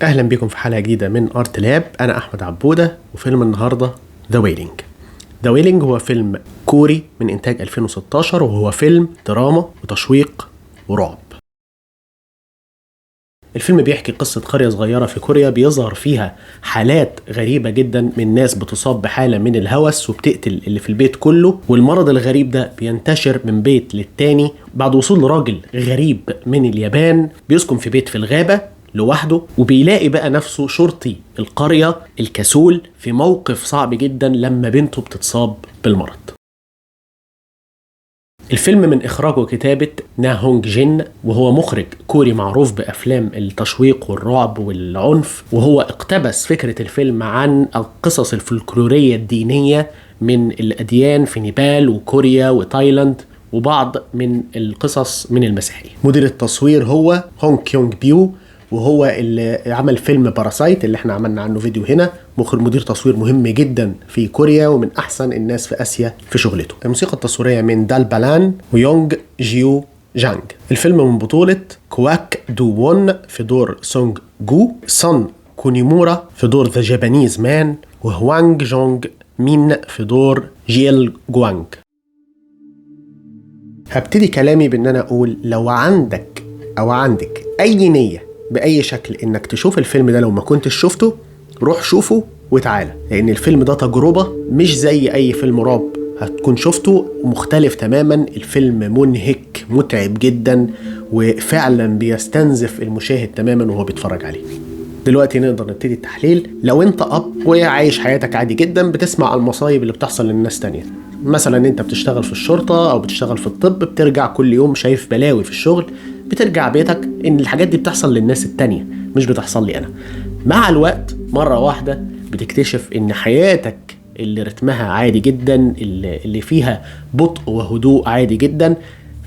اهلا بكم في حلقه جديده من ارت لاب. انا احمد عبوده وفيلم النهارده ذا ويلينج. ذا ويلينج هو فيلم كوري من انتاج 2016 وهو فيلم دراما وتشويق ورعب. الفيلم بيحكي قصة قرية صغيرة في كوريا بيظهر فيها حالات غريبة جدا من ناس بتصاب بحالة من الهوس وبتقتل اللي في البيت كله، والمرض الغريب ده بينتشر من بيت للتاني بعد وصول راجل غريب من اليابان بيسكن في بيت في الغابة لوحده، وبيلاقي بقى نفسه شرطي القرية الكسول في موقف صعب جدا لما بنته بتتصاب بالمرض. الفيلم من إخراج وكتابة نا هونج جين، وهو مخرج كوري معروف بأفلام التشويق والرعب والعنف، وهو اقتبس فكرة الفيلم عن القصص الفلكلورية الدينية من الأديان في نيبال وكوريا وتايلاند وبعض من القصص من المسيحية. مدير التصوير هو هونج كيونغ بيو، وهو اللي عمل فيلم باراسايت اللي احنا عملنا عنه فيديو هنا. مدير تصوير مهم جدا في كوريا ومن احسن الناس في اسيا في شغلته. الموسيقى التصويريه من دال بالان ويونغ جيو جانج. الفيلم من بطوله كواك دو وون في دور سونج جو، سون كونيمورا في دور ذا جابانيز مان، وهوانج جونج مين في دور جيل جوانج. هبتدي كلامي بان انا اقول لو عندك اي نيه بأي شكل إنك تشوف الفيلم ده، لو ما كنتش شفته روح شوفه وتعالى، لأن الفيلم ده تجربة مش زي أي فيلم رعب هتكون شفته، مختلف تماما. الفيلم منهك متعب جدا وفعلا بيستنزف المشاهد تماما وهو بيتفرج عليه. دلوقتي نقدر نبتدي التحليل. لو انت اب وعايش حياتك عادي جدا بتسمع المصايب اللي بتحصل للناس تانية، مثلا انت بتشتغل في الشرطة او بتشتغل في الطب، بترجع كل يوم شايف بلاوي في الشغل، بترجع بيتك ان الحاجات دي بتحصل للناس التانية مش بتحصل لي انا. مع الوقت مرة واحدة بتكتشف ان حياتك اللي رتمها عادي جدا، اللي فيها بطء وهدوء عادي جدا،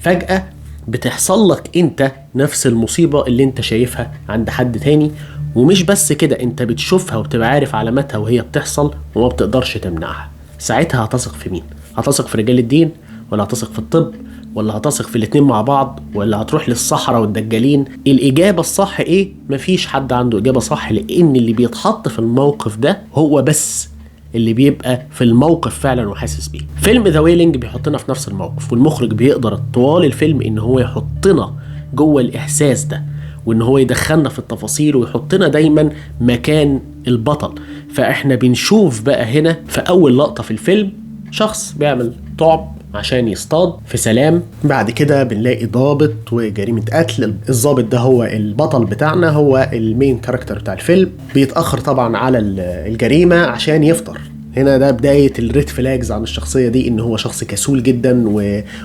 فجأة بتحصل لك انت نفس المصيبة اللي انت شايفها عند حد تاني. ومش بس كده، انت بتشوفها وبتبقى عارف علاماتها وهي بتحصل وما بتقدرش تمنعها. ساعتها هتثق في مين؟ هتثق في رجال الدين، ولا هتثق في الطب، ولا هتثق في الاتنين مع بعض، ولا هتروح للصحراء والدجالين؟ الإجابة الصح إيه؟ مفيش حد عنده إجابة صح، لأن اللي بيتحط في الموقف ده هو بس اللي بيبقى في الموقف فعلا وحاسس بيه. فيلم ذا ويلينج بيحطنا في نفس الموقف، والمخرج بيقدر طوال الفيلم إن هو يحطنا جوه الإحساس ده، وإن هو يدخلنا في التفاصيل ويحطنا دايما مكان البطل. فإحنا بنشوف بقى هنا في أول لقطة في الفيلم شخص بيعمل طعب عشان يصطاد في سلام. بعد كده بنلاقي ضابط وجريمة قتل. الضابط ده هو البطل بتاعنا، هو المين كاركتر بتاع الفيلم. بيتأخر طبعا على الجريمة عشان يفطر. هنا ده بداية الريد فلاجز عن الشخصية دي، ان هو شخص كسول جدا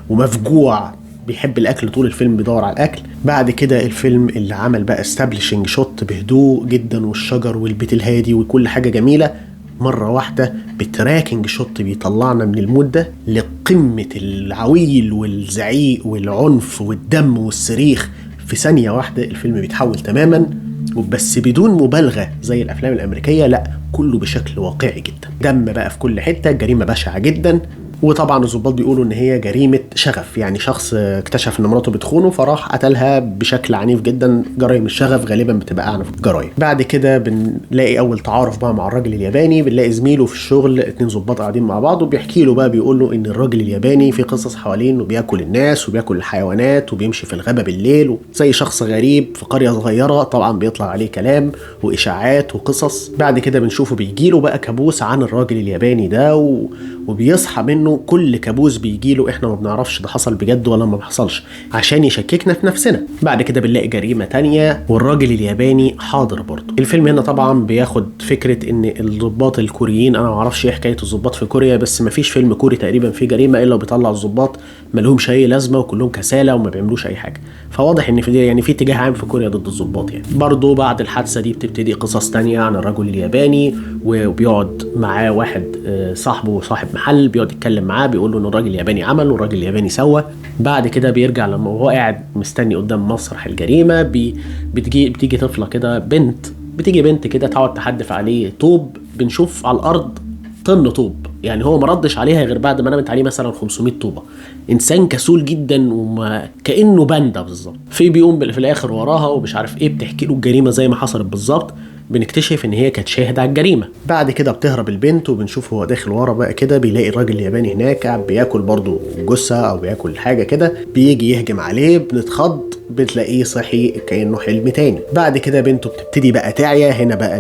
ومفجوع، بيحب الاكل، طول الفيلم بيدور على الاكل. بعد كده الفيلم اللي عمل بقى استابليشنج شوت بهدوء جدا، والشجر والبيت الهادي وكل حاجة جميلة، مرة واحدة بتراكنج شوت بيطلعنا من المود ده لقمة العويل والزعيق والعنف والدم والصريخ. في ثانية واحدة الفيلم بيتحول تماما، وبس بدون مبالغة زي الأفلام الأمريكية، لا كله بشكل واقعي جدا. دم بقى في كل حتة، جريمة بشعة جدا. وطبعا الضباط بيقولوا ان هي جريمة شغف، يعني شخص اكتشف ان مراته بتخونه فراح قتلها بشكل عنيف جدا. جرائم الشغف غالبا بتبقى اعنف جرائم. بعد كده بنلاقي اول تعارف بقى مع الراجل الياباني. بنلاقي زميله في الشغل، 2 ضباط قاعدين مع بعض، وبيحكي له بقى، بيقول له ان الراجل الياباني في قصص حواليه انه بياكل الناس وبياكل الحيوانات وبيمشي في الغابة بالليل، زي شخص غريب في قرية صغيرة. طبعا بيطلع عليه كلام واشاعات وقصص. بعد كده بنشوفه بيجيله بقى كابوس عن الراجل الياباني ده وبيصحى منه. كل كابوس بيجيله احنا ما بنعرفش ده حصل بجد ولا ما بحصلش، عشان يشككنا في نفسنا. بعد كده بنلاقي جريمة تانية والراجل الياباني حاضر برضه. الفيلم هنا طبعا بياخد فكرة ان الضباط الكوريين، انا ما اعرفش ايه حكاية الضباط في كوريا، بس ما فيش فيلم كوري تقريبا فيه جريمة الا وبيطلع الضباط مالهمش اي لازمة وكلهم كسالة وما بيعملوش اي حاجة. فواضح ان في اتجاه عام في كوريا ضد الضباط يعني. برضه بعد الحادثة دي بتبتدي قصص تانية عن الرجل الياباني، وبيقعد معاه واحد صاحبه صاحب محل، بيقعد يتكلم معاه، بيقول له ان الراجل الياباني عمل والراجل الياباني سوى. بعد كده بيرجع لما هو قاعد مستني قدام مسرح الجريمة، بتيجي طفلة كده، بنت كده تقعد تحدف عليه طوب. بنشوف على الارض طن طوب، يعني هو ما ردش عليها غير بعد ما نامت عليه مثلا 500 طوبه. انسان كسول جدا وما كانه باندا بالظبط. في بيقوم في الاخر وراها ومش عارف ايه، بتحكي له الجريمه زي ما حصلت بالظبط. بنكتشف ان هي كانت شاهد على الجريمه. بعد كده بتهرب البنت وبنشوف هو داخل ورا بقى كده، بيلاقي الراجل الياباني هناك بياكل برضو جثه او بياكل حاجه كده، بيجي يهجم عليه، بنتخض، بتلاقيه صحي كأنه حلم تاني. بعد كده بنته بتبتدي بقى تعيا. هنا بقى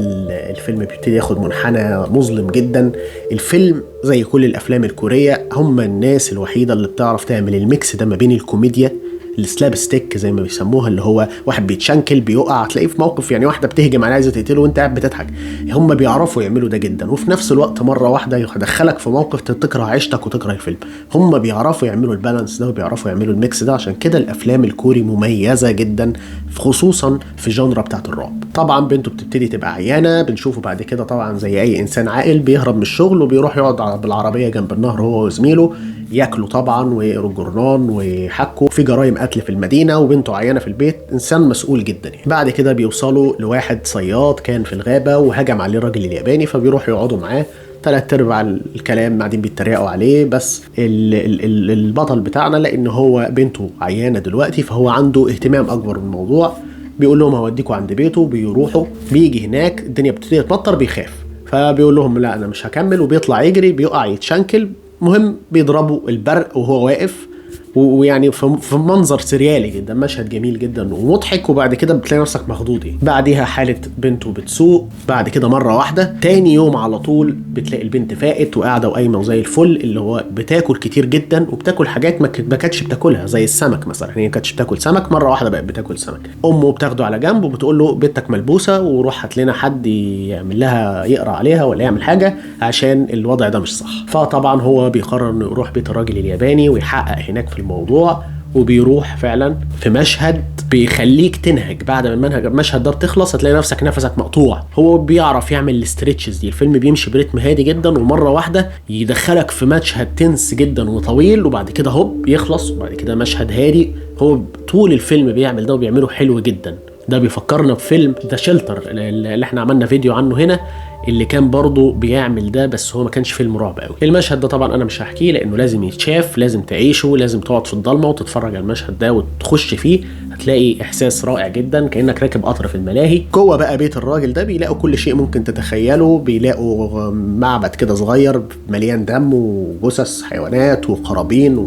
الفيلم بيبتدي ياخد منحنى مظلم جدا. الفيلم زي كل الافلام الكورية هم الناس الوحيدة اللي بتعرف تعمل الميكس ده ما بين الكوميديا، السلاب ستيك زي ما بيسموها، اللي هو واحد بيتشنكل بيقع، تلاقيه في موقف يعني واحده بتهجم عليه عايزه تقتله وانت قاعد بتضحك. هم بيعرفوا يعملوا ده جدا، وفي نفس الوقت مره واحده يدخلك في موقف تكره عيشتك وتكره الفيلم. هم بيعرفوا يعملوا البالانس ده وبيعرفوا يعملوا الميكس ده، عشان كده الافلام الكوري مميزه جدا خصوصا في جانرا بتاعت الرعب. طبعا بنته بتبتدي تبقى عيانه، بنشوفه بعد كده طبعا زي اي انسان عاقل بيهرب من الشغل وبيروح يقعد بالعربيه جنب النهر هو وزميله، ياكلوا طبعا ويقروا الجرنان ويحكوا في جرائم قتل في المدينه، وبنته عيانه في البيت. انسان مسؤول جدا يعني. بعد كده بيوصلوا لواحد صياد كان في الغابه وهجم عليه الراجل الياباني، فبيروحوا يقعدوا معاه. 3/4 الكلام قاعدين بيتريقوا عليه، بس البطل بتاعنا لان هو بنته عيانه دلوقتي فهو عنده اهتمام اكبر بالموضوع. بيقول لهم هوديكوا عند بيته، بيروحوا، بيجي هناك الدنيا بتبتدي تمطر، بيخاف، فبيقول لهم لا انا مش هكمل، وبيطلع يجري، بيقع يتشنكل. مهم بيضربوا البرق وهو واقف، ويعني في منظر سريالي جدا، مشهد جميل جدا ومضحك. وبعد كده بتلاقي نفسك مخضوض. بعديها حالة بنته بتسوق. بعد كده مرة واحدة تاني يوم على طول بتلاقي البنت فاقت وقاعدة وقايمة وزي الفل، اللي هو بتاكل كتير جدا وبتاكل حاجات ما كانتش بتاكلها زي السمك مثلا. هي ما كانتش بتاكل سمك، مرة واحدة بقت بتاكل سمك. امه بتاخده على جنب وبتقول له بنتك ملبوسة وروح هات لنا حد يعمل لها، يقرا عليها ولا يعمل حاجة عشان الوضع ده مش صح. فطبعا هو بيقرر انه يروح بيت الراجل الياباني ويحقق هناك في الموضوع، وبيروح فعلا في مشهد بيخليك تنهج. بعد ما المشهد ده بتخلص هتلاقي نفسك نفسك مقطوع. هو بيعرف يعمل الاستريتشز دي. الفيلم بيمشي بريتم هادي جدا، ومره واحده يدخلك في مشهد تنس جدا وطويل، وبعد كده هوب يخلص، وبعد كده مشهد هادي. هو طول الفيلم بيعمل ده وبيعمله حلو جدا. ده بيفكرنا بفيلم ذا شيلتر اللي احنا عملنا فيديو عنه هنا، اللي كان برضو بيعمل ده، بس هو ما كانش فيلم رعب قوي. المشهد ده طبعا انا مش هحكيه لانه لازم يتشاف، لازم تعيشه، لازم تقعد في الضلمه وتتفرج على المشهد ده وتخش فيه، هتلاقي احساس رائع جدا كانك راكب قطر في الملاهي. جوه بقى بيت الراجل ده بيلاقوا كل شيء ممكن تتخيله. بيلاقوا معبد كده صغير مليان دم وجثث حيوانات وقرابين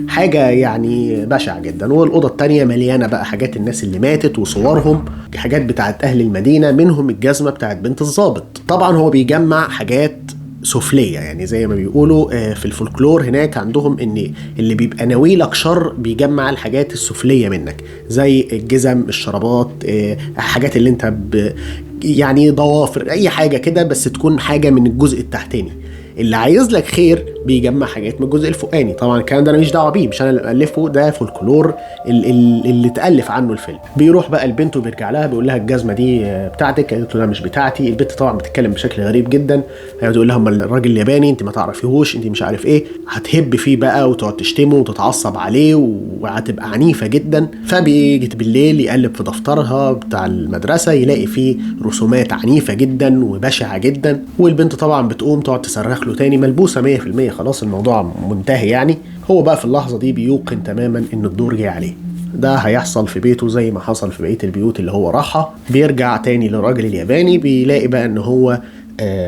وحاجه يعني بشعه جدا. والاوضه التانية مليانه بقى حاجات الناس اللي ماتت وصورهم، حاجات بتاعت اهل المدينه، منهم الجزمه بتاعت بنت الضابط. طبعا هو بيجمع حاجات سفليه، يعني زي ما بيقولوا في الفولكلور هناك عندهم ان اللي بيبقى ناوي لك شر بيجمع الحاجات السفليه منك، زي الجزم، الشرابات، حاجات اللي انت يعني ضوافر، اي حاجه كده بس تكون حاجه من الجزء التحتاني. اللي عايز لك خير بيجمع حاجات من الجزء الفوقاني. طبعا الكلام ده انا مش دعوه بيه، مش انا اللي الفه، ده فولكلور اللي اتالف عنه الفيلم. بيروح بقى البنت وبيرجع لها بيقول لها الجزمه دي بتاعتك، قالت له لا مش بتاعتي. البنت طبعا بتتكلم بشكل غريب جدا، بتقول لها اما الراجل الياباني انت ما تعرفيهوش، انت مش عارف ايه. هتهب فيه بقى وتقعد تشتمه وتتعصب عليه وهتبقى عنيفه جدا. فبيجي بالليل يقلب في دفترها بتاع المدرسه يلاقي فيه رسومات عنيفه جدا وبشعه جدا. والبنت طبعا بتقوم تقعد تصرخ له تاني، ملبوسه 100%، خلاص الموضوع منتهي يعني. هو بقى في اللحظه دي بيوقن تماما ان الدور جاي عليه. ده هيحصل في بيته زي ما حصل في بقيه البيوت اللي هو راحها. بيرجع تاني للراجل الياباني، بيلاقي بقى ان هو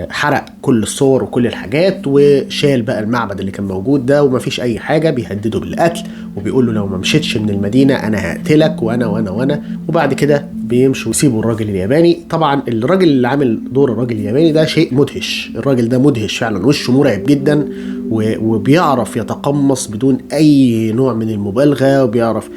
حرق كل الصور وكل الحاجات وشال بقى المعبد اللي كان موجود ده ومفيش اي حاجه. بيهدده بالقتل وبيقول له لو ما مشيتش من المدينه انا هقتلك وانا وانا وانا. وبعد كده بيمشوا ويسيبوا الراجل الياباني. طبعا الراجل اللي عامل دور الراجل الياباني ده شيء مدهش. الراجل ده مدهش فعلا، وشه مرعب جدا وبيعرف يتقمص بدون اي نوع من المبالغه، وبيعرف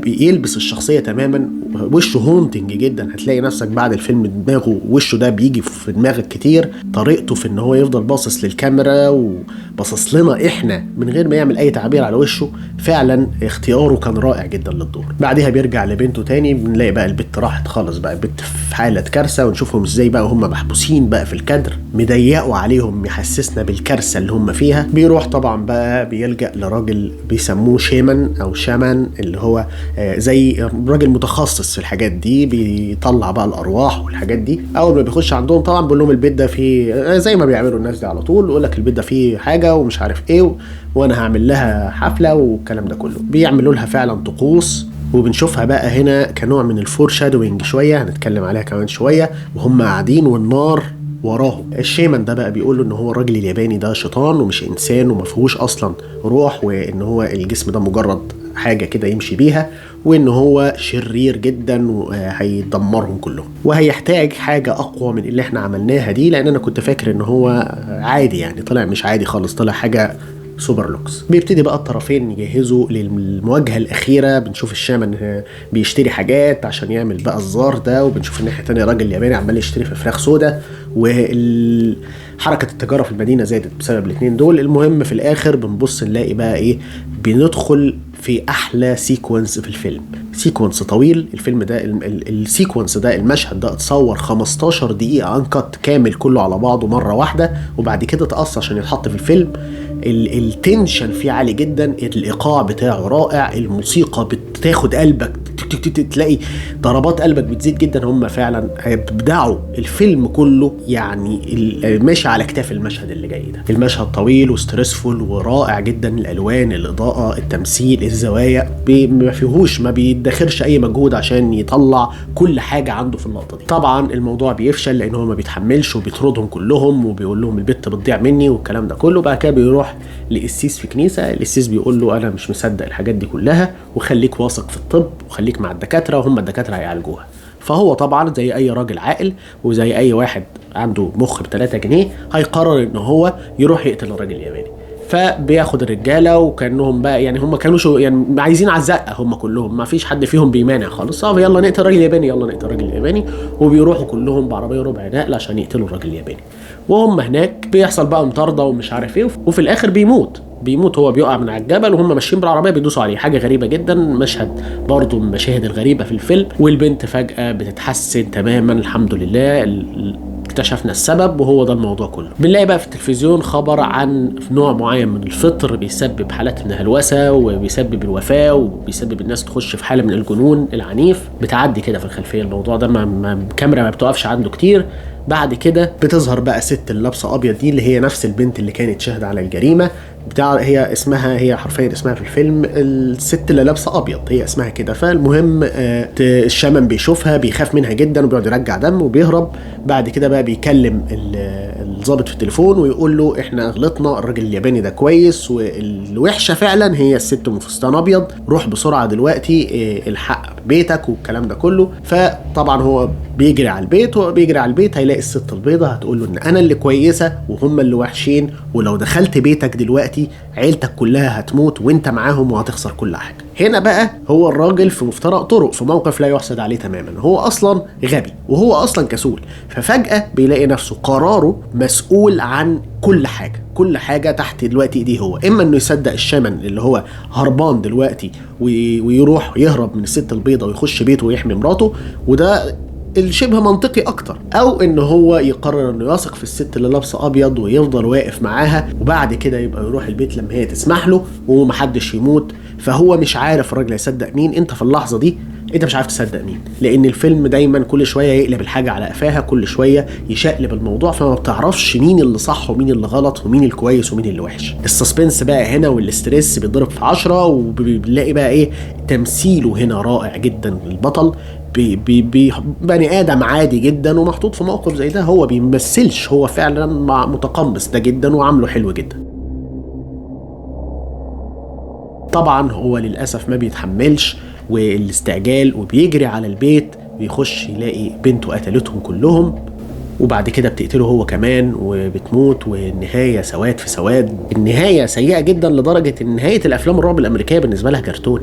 يلبس الشخصيه تماما. وشه هونتنج جدا، هتلاقي نفسك بعد الفيلم دماغه وشه ده بيجي في دماغك كتير. طريقته في ان هو يفضل باصص للكاميرا وباصص لنا احنا من غير ما يعمل اي تعبير على وشه، فعلا اختياره كان رائع جدا للدور. بعدها بيرجع لبنته تاني، بنلاقي بقى البت راحت خالص، بقى البت في حاله كارثه، ونشوفهم ازاي بقى هم محبوسين بقى في الكادر، مضيقوا عليهم، يحسسنا بالكارثه اللي هم فيها. بيروح طبعا بقى بيلجأ لراجل بيسموه شيمان او شامان، اللي هو هو زي راجل متخصص في الحاجات دي، بيطلع بقى الارواح والحاجات دي. اول ما بيخش عندهم طبعا بيقول لهم البيت ده فيه، زي ما بيعملوا الناس دي على طول، يقول لك البيت ده فيه حاجه ومش عارف ايه، وانا هعمل لها حفله والكلام ده كله. بيعملوا لها فعلا طقوس، وبنشوفها بقى هنا كنوع من الفور شادوينج شويه، هنتكلم عليها كمان شويه، وهم قاعدين والنار وراهم. الشيمان ده بقى بيقول له ان هو الراجل الياباني ده شيطان ومش انسان وما فيهوش اصلا روح، وان هو الجسم ده مجرد حاجه كده يمشي بيها، وان هو شرير جدا وهيدمرهم كلهم، وهيحتاج حاجه اقوى من اللي احنا عملناها دي. لان انا كنت فاكر ان هو عادي، يعني طلع مش عادي خالص، طلع حاجه سوبر لوكس. بيبتدي بقى الطرفين يجهزوا للمواجهه الاخيره. بنشوف الشامان بيشتري حاجات عشان يعمل بقى الزار ده، وبنشوف الناحيه الثانيه راجل ياباني عمال يشتري في فراخ سودا، وحركه التجاره في المدينه زادت بسبب الاثنين دول. المهم في الاخر بنبص نلاقي بقى ايه، بندخل في احلى سيكونس في الفيلم، سيكونس طويل. الفيلم ده السيكونس ده، المشهد ده اتصور 15 دقيقه انكت كامل كله على بعضه مره واحده، وبعد كده اتقص عشان يتحط في الفيلم. التنشن فيه عالي جدا، الايقاع بتاعه رائع، الموسيقى بتاخد قلبك، تلاقي ضربات قلبك بتزيد جدا. هم فعلا ابدعوا الفيلم كله، يعني ماشي على كتاف المشهد اللي جاي ده. المشهد طويل وستريسفول ورائع جدا، الالوان، الاضاءه، التمثيل، الزوايا، ما فيهوش، ما بيدخرش اي مجهود عشان يطلع كل حاجه عنده في اللقطه دي. طبعا الموضوع بيفشل لان هو ما بيتحملش وبيطردهم كلهم وبيقول لهم البت بتضيع مني والكلام ده كله. بقى كده بيروح لقسيس في كنيسه، القسيس بيقول له انا مش مصدق الحاجات دي كلها، وخليك واثق في الطب وخليك مع الدكاتره وهم الدكاتره هيعالجوها. فهو طبعا زي اي راجل عاقل وزي اي واحد عنده مخ ب3 جنيه هيقرر ان هو يروح يقتل الراجل الياباني. فبياخد الرجاله، وكانهم بقى يعني هم كانوا يعني عايزين على الزقه، هم كلهم ما فيش حد فيهم بيمانع خالص. يلا نقتل الراجل الياباني، يلا نقتل الراجل الياباني. وبيروحوا كلهم بعربيه ربع نقل عشان يقتلوا الراجل الياباني. وهم هناك بيحصل بقى مطارده ومش عارف ايه، وفي الاخر بيموت. هو بيقع من على الجبل وهم ماشيين بالعربيه بيدوسوا عليه، حاجه غريبه جدا. مشهد برضه من المشاهد الغريبه في الفيلم. والبنت فجاه بتتحسن تماما الحمد لله، اكتشفنا السبب وهو ده الموضوع كله. بنلاقي بقى في التلفزيون خبر عن نوع معين من الفطر بيسبب حالات من الهلوسه وبيسبب الوفاه وبيسبب الناس تخش في حاله من الجنون العنيف. بتعدي كده في الخلفيه الموضوع ده، الكاميرا ما بتوقفش عنده كتير. بعد كده بتظهر بقى ست اللي لابسه ابيض دي، اللي هي نفس البنت اللي كانت شاهده على الجريمه هي حرفيا اسمها في الفيلم الست اللي لابسه ابيض، هي اسمها كده. فالمهم الشامن بيشوفها بيخاف منها جدا وبيقعد يرجع دم وبيهرب. بعد كده بقى بيكلم الضابط في التليفون ويقول له احنا غلطنا، الراجل الياباني ده كويس، والوحشه فعلا هي الست ام فستان ابيض، روح بسرعه دلوقتي الحق بيتك والكلام ده كله. فطبعا هو بيجري على البيت، هيلاقي الست البيضة هتقول له ان انا اللي كويسة وهم اللي وحشين، ولو دخلت بيتك دلوقتي عيلتك كلها هتموت وانت معاهم وهتخسر كل حاجة. هنا بقى هو الراجل في مفترق طرق، في موقف لا يحسد عليه تماما. هو اصلا غبي وهو اصلا كسول، ففجأة بيلاقي نفسه قراره مسؤول عن كل حاجة تحت دلوقتي ايديه. هو اما انه يصدق الشمن اللي هو هربان دلوقتي ويروح يهرب من الست البيضة ويخش بيته ويحمي مراته، وده الشبه منطقي اكتر، او ان هو يقرر انه يثق في الست اللي لابسه ابيض ويفضل واقف معاها، وبعد كده يبقى يروح البيت لما هي تسمح له ومحدش يموت. فهو مش عارف الراجل هيصدق مين. انت في اللحظه دي انت مش عارف تصدق مين، لان الفيلم دايما كل شويه يقلب الحاجه على قفاها، كل شويه يشقلب الموضوع، فما بتعرفش مين اللي صح ومين اللي غلط ومين الكويس ومين اللي وحش. السسبنس بقى هنا والاسترس بيضرب في 10، وبنلاقي بقى ايه تمثيله هنا رائع جدا. البطل بني ادم عادي جدا ومحطوط في موقف زي ده، هو بيمثلش، هو فعلا متقمص ده جدا وعامله حلو جدا. طبعا هو للاسف ما بيتحملش والاستعجال وبيجري على البيت، بيخش يلاقي بنته قتلتهم كلهم، وبعد كده بتقتله هو كمان وبتموت، والنهايه سواد في سواد. النهايه سيئه جدا لدرجه ان نهايه الافلام الرعب الامريكيه بالنسبه لها كرتون.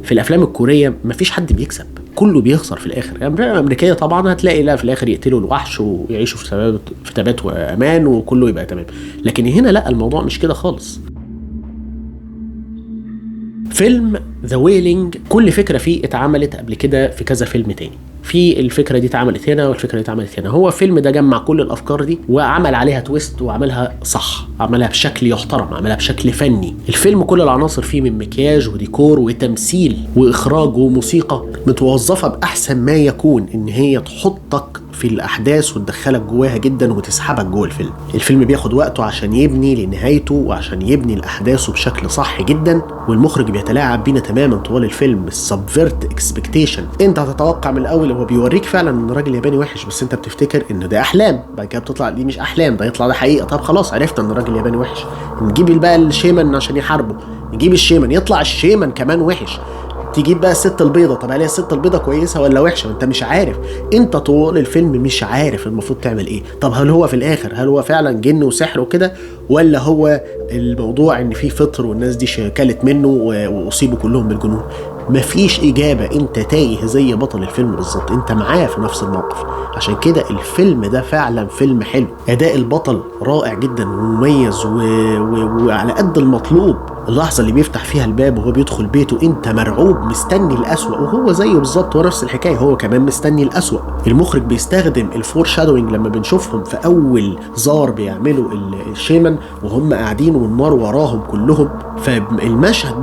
في الافلام الكوريه مفيش حد بيكسب، كله بيخسر في الاخر. الامريكيه طبعا هتلاقي لا في الاخر يقتلوا الوحش ويعيشوا في تبات وامان وكله يبقى تمام، لكن هنا لا، الموضوع مش كده خالص. فيلم ذا ويلينج كل فكرة فيه اتعملت قبل كده في كذا فيلم تاني. في الفكره دي اتعملت هنا والفكره دي اتعملت هنا. هو الفيلم ده جمع كل الافكار دي وعمل عليها تويست وعملها صح، عملها بشكل يحترم، عملها بشكل فني. الفيلم كل العناصر فيه من مكياج وديكور وتمثيل واخراج وموسيقى متوظفه باحسن ما يكون ان هي تحطك في الاحداث وتدخلك جواها جدا وتسحبك جوه الفيلم. الفيلم بياخد وقته عشان يبني لنهايته وعشان يبني الاحداث بشكل صح جدا، والمخرج بيتلاعب بينا تماما طوال الفيلم. السبفيرت اكسبكتيشن، انت هتتوقع من الاول هو بيوريك فعلا ان الراجل الياباني وحش، بس انت بتفتكر انه ده احلام، بعد كده بتطلع دي مش احلام، ده يطلع ده حقيقه. طب خلاص عرفت ان الراجل الياباني وحش، نجيب بقى الشيمان عشان يحاربه، نجيب الشيمان يطلع الشيمان كمان وحش. تجيب بقى الست البيضة، طب هل هي الست البيضة كويسة ولا وحشة؟ انت مش عارف، انت طول الفيلم مش عارف المفروض تعمل ايه. طب هل هو في الاخر هل هو فعلا جن وسحر وكده، ولا هو الموضوع ان في فطر والناس دي شكلت منه واصيبوا كلهم بالجنون؟ مفيش اجابة، انت تايه زي بطل الفيلم بالظبط، انت معاه في نفس الموقف. عشان كده الفيلم ده فعلا فيلم حلو، اداء البطل رائع جدا ومميز وعلى قد المطلوب. اللحظة اللي بيفتح فيها الباب وهو بيدخل بيته انت مرعوب مستني الأسوأ، وهو زيه بالظبط، هو نفس الحكاية، هو كمان مستني الأسوأ. المخرج بيستخدم الفور شادوينج لما بنشوفهم في أول زار بيعملوا الشيمان وهم قاعدين والنار وراهم كلهم، فالمشهد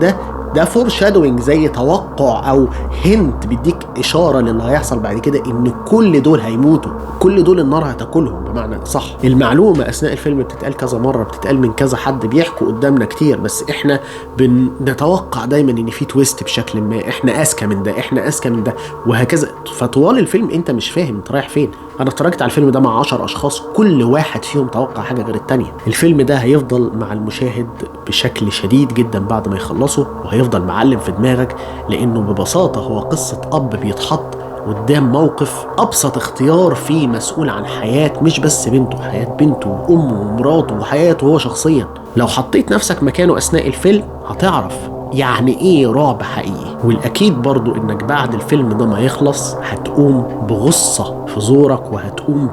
ده فور شادوينج، زي توقع او هنت، بيديك اشاره للي هيحصل بعد كده، ان كل دول هيموتوا، كل دول النار هتاكلهم بمعنى صح. المعلومه اثناء الفيلم بتتقال كذا مره، بتتقال من كذا حد بيحكوا قدامنا كتير، بس احنا بنتوقع دايما ان في تويست بشكل ما، احنا اذكى من ده، احنا اذكى من ده، وهكذا. فطوال الفيلم انت مش فاهم انت رايح فين. انا اتفرجت على الفيلم ده مع 10 اشخاص، كل واحد فيهم توقع حاجه غير التانية. الفيلم ده هيفضل مع المشاهد بشكل شديد جدا بعد ما يخلصه، وهيفضل معلم في دماغك، لانه ببساطه هو قصه اب بيتحط قدام موقف ابسط اختيار فيه مسؤول عن حياه مش بس بنته، حياه بنته وامه ومراته وحياته هو شخصيا. لو حطيت نفسك مكانه اثناء الفيلم هتعرف يعني ايه رعب حقيقي. والاكيد برضو انك بعد الفيلم ده ما يخلص هتقوم بغصة في زورك، وهتقوم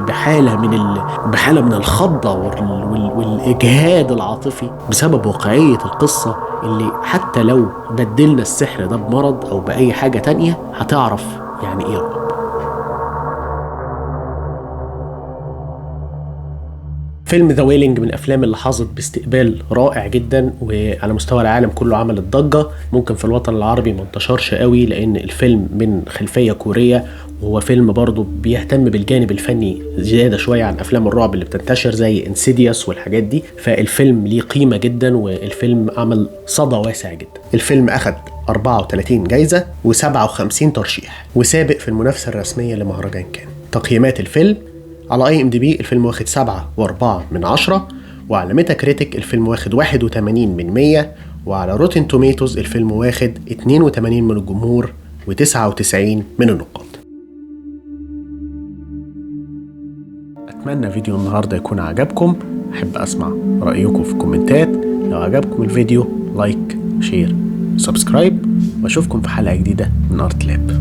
بحالة من الخضة والاجهاد العاطفي بسبب واقعية القصة، اللي حتى لو بدلنا السحر ده بمرض او باي حاجة تانية هتعرف يعني ايه رعب. فيلم ذا ويلينج من الافلام اللي حظت باستقبال رائع جدا، وعلى مستوى العالم كله عمل الضجه. ممكن في الوطن العربي ما انتشرش قوي لان الفيلم من خلفيه كوريه، وهو فيلم برضه بيهتم بالجانب الفني زياده شويه عن افلام الرعب اللي بتنتشر زي انسيديوس والحاجات دي. فالفيلم ليه قيمه جدا، والفيلم عمل صدى واسع جدا. الفيلم اخذ 34 جايزه و57 ترشيح، وسابق في المنافسه الرسميه لمهرجان كان. تقييمات الفيلم على IMDb الفيلم واخد 7.4 وعلى ميتا كريتيك الفيلم واخد 81 من 100، وعلى روتين توميتوز الفيلم واخد 82 من الجمهور و99 من النقاد. أتمنى فيديو النهاردة يكون عجبكم، أحب أسمع رأيكم في الكومنتات. لو عجبكم الفيديو لايك شير سبسكرايب، وأشوفكم في حلقة جديدة من أرت لاب.